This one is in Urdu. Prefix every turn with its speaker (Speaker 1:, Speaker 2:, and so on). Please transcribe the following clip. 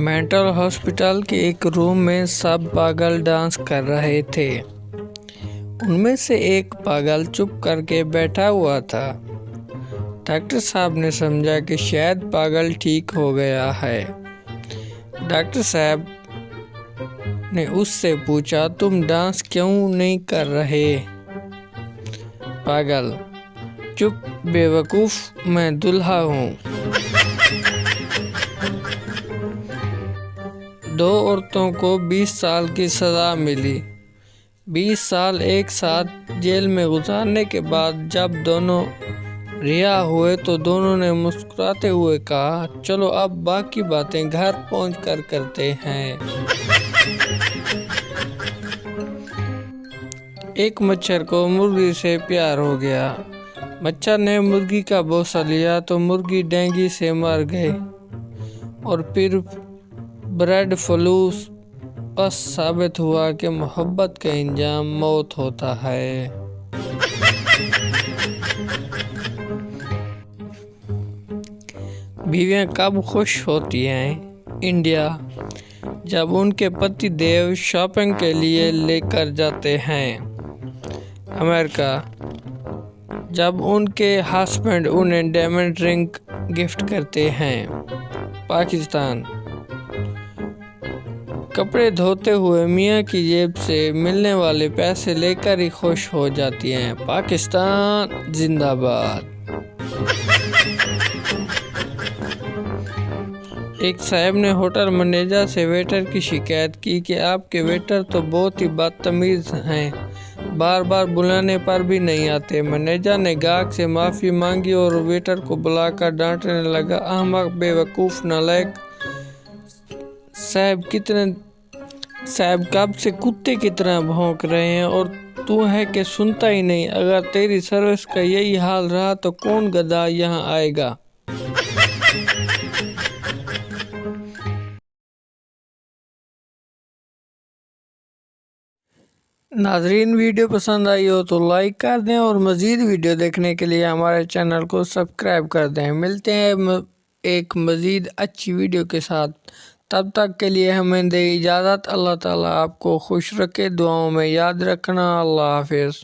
Speaker 1: مینٹل ہاسپٹل کے ایک روم میں سب پاگل ڈانس کر رہے تھے۔ ان میں سے ایک پاگل چپ کر کے بیٹھا ہوا تھا۔ ڈاکٹر صاحب نے سمجھا کہ شاید پاگل ٹھیک ہو گیا ہے۔ ڈاکٹر صاحب نے اس سے پوچھا، تم ڈانس کیوں نہیں کر رہے؟ پاگل: چپ بے وقوف، میں دلہا ہوں۔ دو عورتوں کو 20 سال کی سزا ملی۔ 20 سال ایک ساتھ جیل میں گزارنے کے بعد جب دونوں رہا ہوئے تو دونوں نے مسکراتے ہوئے کہا، چلو اب باقی باتیں گھر پہنچ کر کرتے ہیں۔ ایک مچھر کو مرغی سے پیار ہو گیا۔ مچھر نے مرغی کا بوسہ لیا تو مرغی ڈینگی سے مر گئی، اور پھر برڈ فلو بس ثابت ہوا کہ محبت کا انجام موت ہوتا ہے۔ بیویاں کب خوش ہوتی ہیں؟ انڈیا: جب ان کے پتی دیو شاپنگ کے لیے لے کر جاتے ہیں۔ امریکہ: جب ان کے ہسبینڈ انہیں ڈائمنڈ رنگ گفٹ کرتے ہیں۔ پاکستان: کپڑے دھوتے ہوئے میاں کی جیب سے ملنے والے پیسے لے کر ہی خوش ہو جاتی ہیں۔ پاکستان زندہ باد۔ ایک صاحب نے ہوٹل مینیجر سے ویٹر کی شکایت کی کہ آپ کے ویٹر تو بہت ہی بدتمیز ہیں، بار بار بلانے پر بھی نہیں آتے۔ مینیجر نے گاہک سے معافی مانگی اور ویٹر کو بلا کر ڈانٹنے لگا، احمق، بے وقوف، نالائق! صاحب کب سے کتے کی طرح بھونک رہے ہیں اور تو ہے کہ سنتا ہی نہیں۔ اگر تیری سروس کا یہی حال رہا تو کون گدھا یہاں آئے گا؟ ناظرین، ویڈیو پسند آئی ہو تو لائک کر دیں اور مزید ویڈیو دیکھنے کے لیے ہمارے چینل کو سبسکرائب کر دیں۔ ملتے ہیں ایک مزید اچھی ویڈیو کے ساتھ، تب تک کے لیے ہمیں دے اجازت۔ اللہ تعالیٰ آپ کو خوش رکھے، دعاؤں میں یاد رکھنا۔ اللہ حافظ۔